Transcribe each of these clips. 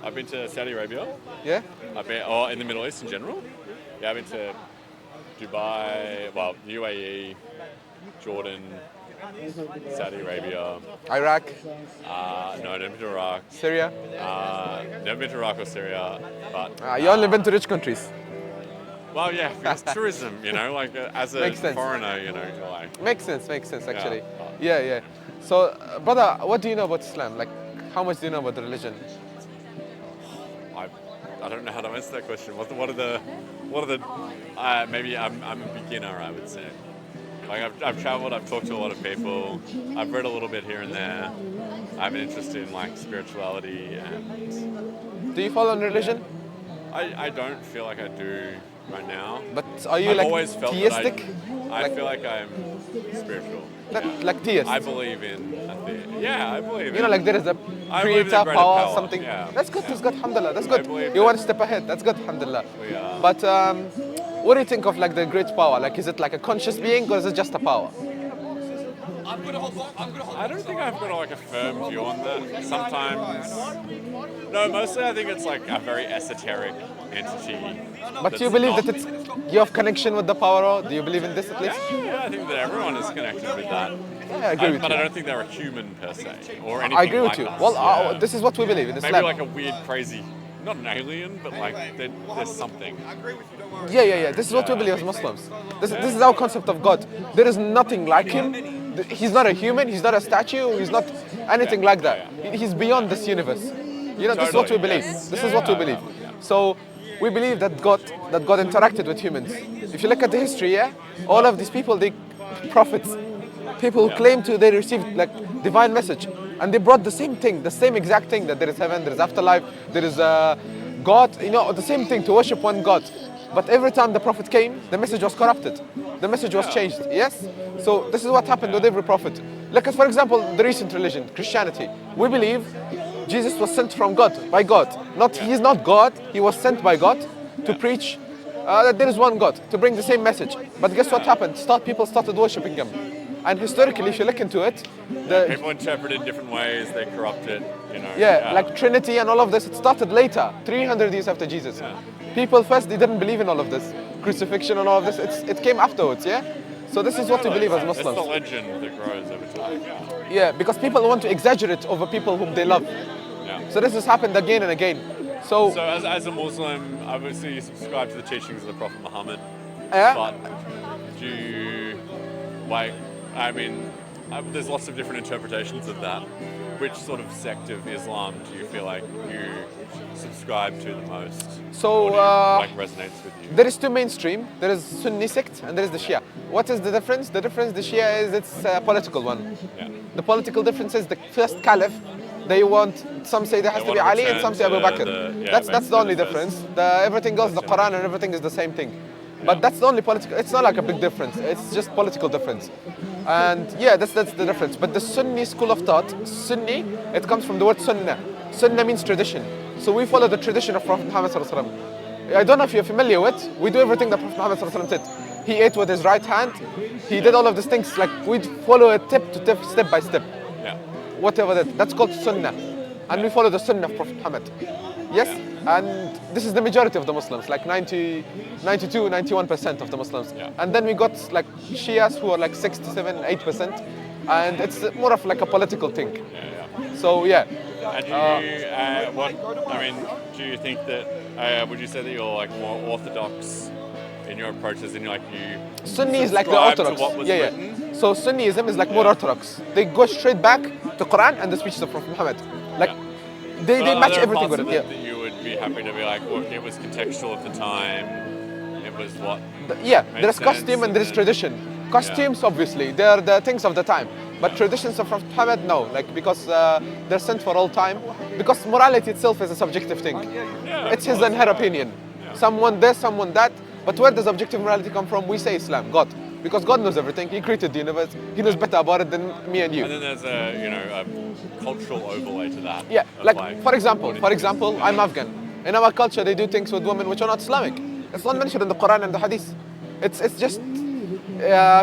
I've been to Saudi Arabia. Yeah? I've been, or in the Middle East in general. Yeah, I've been to Dubai, well, UAE, Jordan, Saudi Arabia. Iraq? No, never been to Iraq. Syria? Never been to Iraq or Syria, but... You only been to rich countries. Well, yeah, because tourism, like as a Makes sense. foreigner, you're like... Makes sense actually. Yeah. So, brother, what do you know about Islam? Like, how much do you know about the religion? I don't know how to answer that question. What are the maybe I'm a beginner, I would say. Like I've traveled, I've talked to a lot of people, I've read a little bit here and there. I have an interest in like spirituality and... Do you follow in religion? I don't feel like I do right now. But are you I've like always felt theistic? I feel like I'm spiritual. Like theist? I believe in Athiest. Yeah, I believe in... like there is a I believe in creator, greater power, something. Yeah. That's good, alhamdulillah, that's good. believe You in- want to step ahead, that's good, alhamdulillah. We are. But what do you think of like the great power? Like, is it like a conscious being or is it just a power? I don't think I've got like a firm view on that. Sometimes... No, mostly I think it's like a very esoteric entity. But do you believe that you have connection with the power? Or do you believe in this at least? Yeah, I think that everyone is connected with that. Yeah, I agree with But you. I don't think they're a human per se, or anything I agree with like you. us. Well, Yeah. this is what we believe in Maybe Islam. like a weird, crazy, not an alien, but like there's something. Yeah. This is what we believe as Muslims. This is our concept of God. There is nothing like him. He's not a human. He's not a statue. He's not anything like that. He's beyond this universe. This is what we Totally, believe. yes. This is what we believe. So we believe that God interacted with humans. If you look at the history, all of these people, they prophets, people who claim they received like divine message, and they brought the same thing, the same exact thing, that there is heaven, there is afterlife, there is God, the same thing, to worship one God. But every time the prophet came, the message was corrupted. The message was changed, yes? So this is what happened with every prophet. Look at, for example, the recent religion, Christianity. We believe Jesus was sent from God, by God. He's not God, he was sent by God to preach that there is one God, to bring the same message. But guess what happened? People started worshipping him. And historically, if you look into it, People interpret it in different ways, they corrupt it, like Trinity and all of this, it started later, 300 years after Jesus. People first, they didn't believe in all of this. Crucifixion and all of this, it came afterwards, So this is what we believe as Muslims. It's the legend that grows over time. Yeah, because people want to exaggerate over people whom they love. So this has happened again and again. So as a Muslim, obviously you subscribe to the teachings of the Prophet Muhammad. Yeah. But do you, there's lots of different interpretations of that. Which sort of sect of Islam do you feel like you subscribe to the most? So, or resonates with you? There is two mainstream. There is Sunni sect and there is the Shia. What is the difference? The difference, the Shia is it's a political one. Yeah. The political difference is the first caliph, some say there has to be Ali and some say Abu Bakr. That's the only difference. Everything else, the Qur'an and everything is the same thing. But that's the only political, it's not like a big difference. It's just political difference. And that's the difference. But the Sunni school of thought, Sunni, it comes from the word Sunnah. Sunnah means tradition. So we follow the tradition of Prophet Muhammad sallallahu alaihi wasallam. I don't know if you're familiar with, we do everything that Prophet Muhammad sallallahu alaihi wasallam did. He ate with his right hand. He did all of these things, like we follow it step by step. Whatever that's called Sunnah. And we follow the Sunnah of Prophet Muhammad. Yes? And this is the majority of the Muslims, like 92, 91% of the Muslims. And then we got like Shias who are like 67, 8%. And it's more of like a political thing. So And do you think that, would you say that you're like more orthodox in your approaches and you Sunni is like the orthodox. Written? So Sunniism is like more orthodox. They go straight back to Qur'an and the speeches of Prophet Muhammad. Like they match everything with it. That you would be happy to be like, well, it was contextual at the time. It was what? There's costume and there's tradition. Costumes, obviously, they're the things of the time. But traditions of Prophet Muhammad, no. Because they're sent for all time. Because morality itself is a subjective thing. It's his and her opinion. Someone this, someone that. But where does objective morality come from? We say Islam, God. Because God knows everything. He created the universe. He knows better about it than me and you. And then there's a cultural overlay to that. Like for example, I'm Afghan. In our culture, they do things with women which are not Islamic. It's not mentioned in the Quran and the Hadith. It's just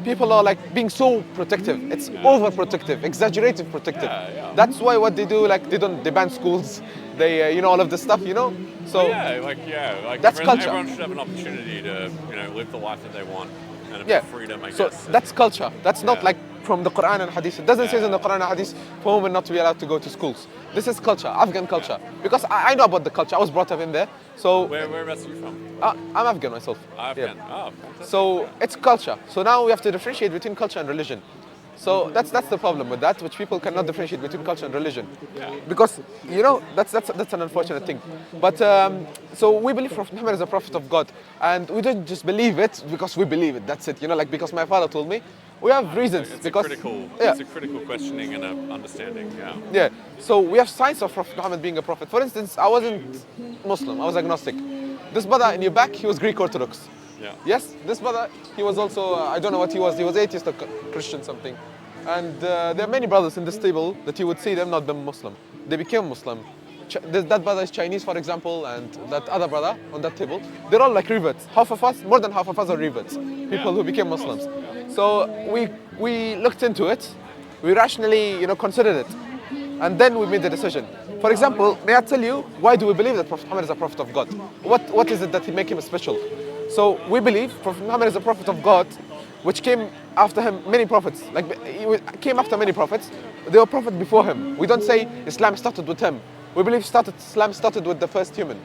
people are like being so protective. It's overprotective, exaggerated protective. That's why what they do, like they ban schools, they all of this stuff, So that's culture. Everyone should have an opportunity to live the life that they want and a bit of freedom, I so guess. that's culture. That's not like from the Qur'an and Hadith. It doesn't say in the Qur'an and Hadith for women not to be allowed to go to schools. This is culture, Afghan culture. Because I know about the culture. I was brought up in there. So whereabouts are you from? I'm Afghan myself. Afghan. Oh, fantastic. So it's culture. So now we have to differentiate between culture and religion. So that's the problem with that, which people cannot differentiate between culture and religion, because that's an unfortunate thing. But so we believe Prophet Muhammad is a prophet of God, and we don't just believe it because we believe it. That's it. Like because my father told me. We have reasons it's because it's a critical questioning and an understanding. Yeah. So we have signs of Prophet Muhammad being a prophet. For instance, I wasn't Muslim. I was agnostic. This brother in your back, he was Greek Orthodox. Yeah. Yes, this brother, he was also, I don't know what he was atheist or Christian something. And there are many brothers in this table that you would see them not being Muslim. They became Muslim. That brother is Chinese, for example, and that other brother on that table, they're all like reverts. Half of us, more than half of us are reverts. People who became Muslims. So we looked into it, we rationally considered it, and then we made the decision. For example, may I tell you, why do we believe that Prophet Muhammad is a prophet of God? What is it that make him special? So we believe Prophet Muhammad is a prophet of God, which came after him many prophets. Like he came after many prophets. There were prophets before him. We don't say Islam started with him. We believe Islam started with the first human.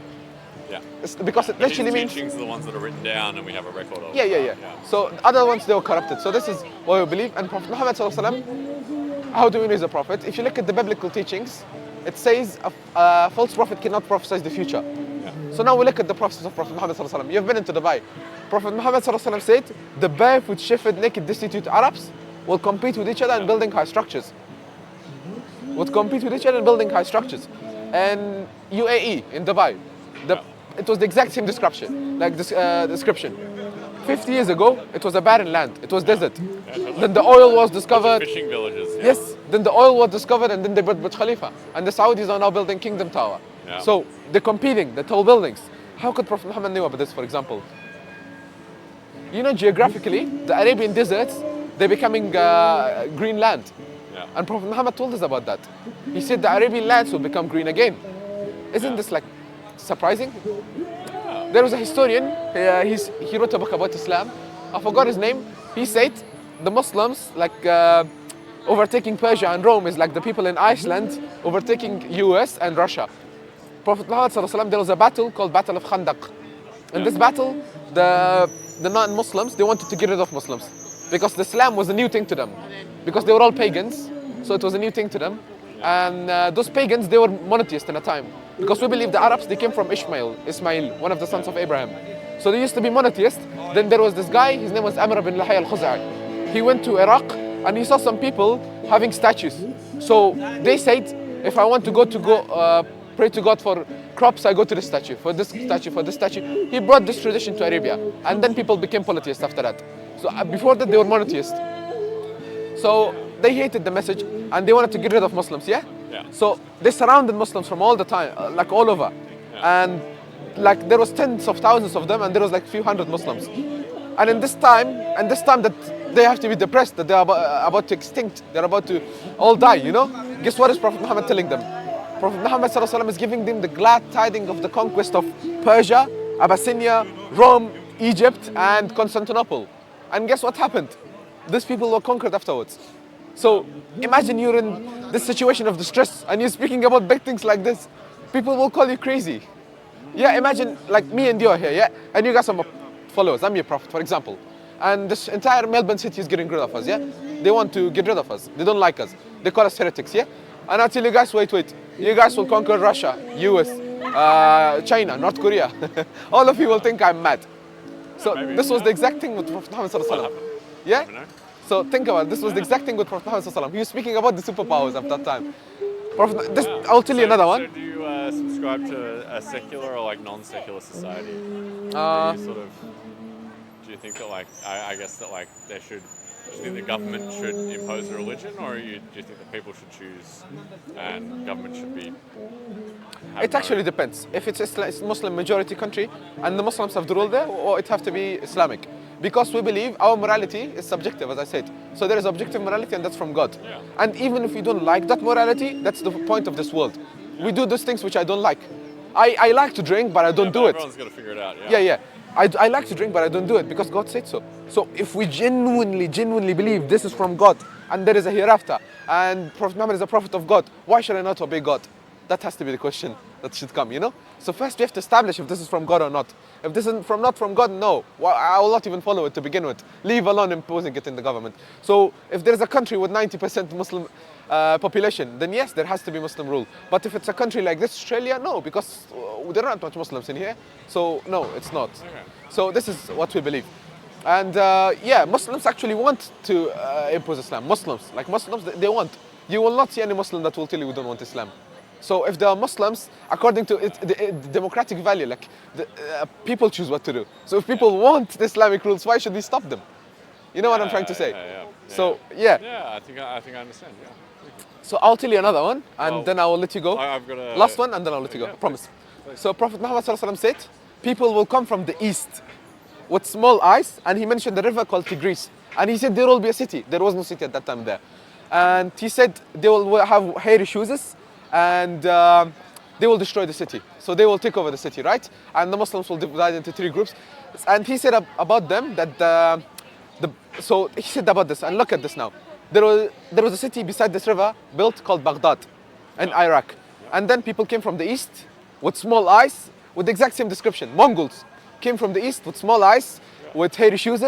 Yeah. Because it literally means teachings are the ones that are written down and we have a record of. Yeah. So the other ones, they were corrupted. So this is what we believe. And Prophet Muhammad ﷺ, how do we know he's a prophet? If you look at the biblical teachings, it says a false prophet cannot prophesy the future. So now we look at the prophecies of Prophet Muhammad ﷺ. You've been into Dubai. Prophet Muhammad ﷺ said, the barefoot, shifted, naked, destitute Arabs will compete with each other in building high structures. And UAE, in Dubai, it was the exact same description. 50 years ago, it was a barren land. It was desert. Then the oil was discovered. Fishing villages. Yeah. Yes. Then the oil was discovered, and then they built Burj Khalifa. And the Saudis are now building Kingdom Tower. Yeah. So they're competing, the tall buildings. How could Prophet Muhammad know about this, for example? Geographically, the Arabian deserts, they're becoming green land. Yeah. And Prophet Muhammad told us about that. He said the Arabian lands will become green again. Isn't this like surprising? There was a historian, he wrote a book about Islam. I forgot his name. He said the Muslims, overtaking Persia and Rome is like the people in Iceland overtaking US and Russia. Prophet Muhammad ﷺ, there was a battle called Battle of Khandaq. In this battle, the non-Muslims, they wanted to get rid of Muslims because Islam was a new thing to them. Because they were all pagans, so it was a new thing to them. And those pagans, they were monotheists in a time. Because we believe the Arabs, they came from Ismail, one of the sons of Abraham. So they used to be monotheists. Then there was this guy, his name was Amr ibn Lahay al-Khuzai. He went to Iraq and he saw some people having statues. So they said, if I want to go pray to God for crops, I go to this statue, for this statue. He brought this tradition to Arabia. And then people became polytheists after that. So before that, they were monotheists. So they hated the message and they wanted to get rid of Muslims, yeah? So they surrounded Muslims from all the time, all over. And there was tens of thousands of them and there was a few hundred Muslims. And in this time that they have to be depressed, that they are about to extinct, they're about to all die, Guess what is Prophet Muhammad telling them? Prophet Muhammad ﷺ is giving them the glad tidings of the conquest of Persia, Abyssinia, Rome, Egypt, and Constantinople. And guess what happened? These people were conquered afterwards. So imagine you're in this situation of distress and you're speaking about big things like this. People will call you crazy. Yeah, imagine me and you are here, yeah? And you guys are my followers, I'm your prophet, for example. And this entire Melbourne city is getting rid of us, yeah? They want to get rid of us. They don't like us. They call us heretics, yeah? And I tell you guys, wait. You guys will conquer Russia, US, China, North Korea. All of you will think I'm mad. So this was the exact thing with Prophet Muhammad ﷺ. Yeah? So think about it. This was the exact thing with Prophet Muhammad ﷺ. He was speaking about the superpowers at that time. I'll tell you another one. So do you subscribe to a secular or non-secular society? Do you think that I guess that there should Do you think the government should impose a religion, or do you think that people should choose and government should be? It actually depends. If it's a Muslim majority country and the Muslims have the rule there, or it have to be Islamic. Because we believe our morality is subjective, as I said. So there is objective morality, and that's from God. Yeah. And even if we don't like that morality, that's the point of this world. We do those things which I don't like. I like to drink, but I don't do it. Everyone's got to figure it out. Yeah. I like to drink, but I don't do it because God said so. So if we genuinely believe this is from God and there is a hereafter and Prophet Muhammad is a prophet of God, why should I not obey God? That has to be the question that should come, you know? So first we have to establish if this is from God or not. If this is not from God, no. Well, I will not even follow it to begin with. Leave alone imposing it in the government. So if there is a country with 90% Muslim population, then yes, there has to be Muslim rule. But if it's a country like this, Australia, no, because there aren't much Muslims in here. So no, it's not. Okay. So this is what we believe. And Muslims actually want to impose Islam. Muslims, they want. You will not see any Muslim that will tell you we don't want Islam. So if there are Muslims, according to the democratic value, like people choose what to do. So if people want the Islamic rules, why should we stop them? You know what I'm trying to say? Yeah. So Yeah, I think I understand. Yeah. So I'll tell you another one, and then I will let you go. I've got a last one, and then I'll let you go. Yeah, Promise. please. So Prophet Muhammad ﷺ said, people will come from the east with small eyes, and he mentioned the river called Tigris. And he said there will be a city. There was no city at that time there. And he said they will have hairy shoes, and they will destroy the city. So they will take over the city, right? And the Muslims will divide into 3 groups. And he said about them that so he said about this, and look at this now. There was a city beside this river built called Baghdad in Iraq. And then people came from the east with small eyes with the exact same description. Mongols came from the east with small eyes, with hairy shoes,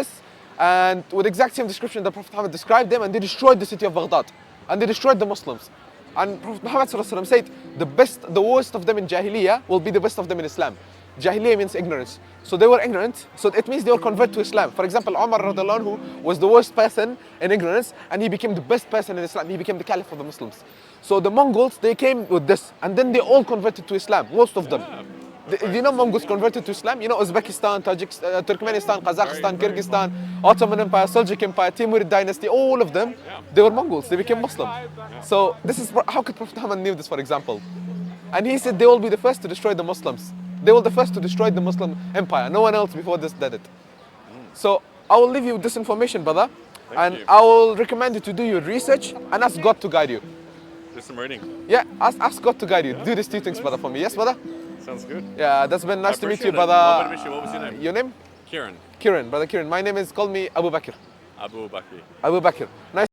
and with the exact same description that Prophet Muhammad described them, and they destroyed the city of Baghdad. And they destroyed the Muslims. And Prophet Muhammad said, the worst of them in Jahiliyyah will be the best of them in Islam. Jahiliyyah means ignorance. So they were ignorant, so it means they will convert to Islam. For example, Umar radiallahu anhu was the worst person in ignorance, and he became the best person in Islam. He became the caliph of the Muslims. So the Mongols, they came with this, and then they all converted to Islam, most of them. You know Mongols converted to Islam? You know Uzbekistan, Tajikistan, Turkmenistan, Kazakhstan, Kyrgyzstan, Ottoman Empire, Seljuk Empire, Timurid dynasty, all of them, they were Mongols, they became Muslim. So this is, how could Prophet Muhammad knew this, for example? And he said they will be the first to destroy the Muslims. They were the first to destroy the Muslim empire. No one else before this did it. So I will leave you with this information, brother. Thank you. I will recommend you to do your research and ask God to guide you. Do some reading. Yeah, ask God to guide you. Do these 2 things, brother, for me. Yes, brother? Sounds good. Yeah, that's been nice to meet you, appreciate it. brother. Lovely to meet you. What was your name? Your name? Kieran. Kieran, brother Kieran. My name is, call me Abu Bakr. Abu Bakr. Abu Bakr. Nice.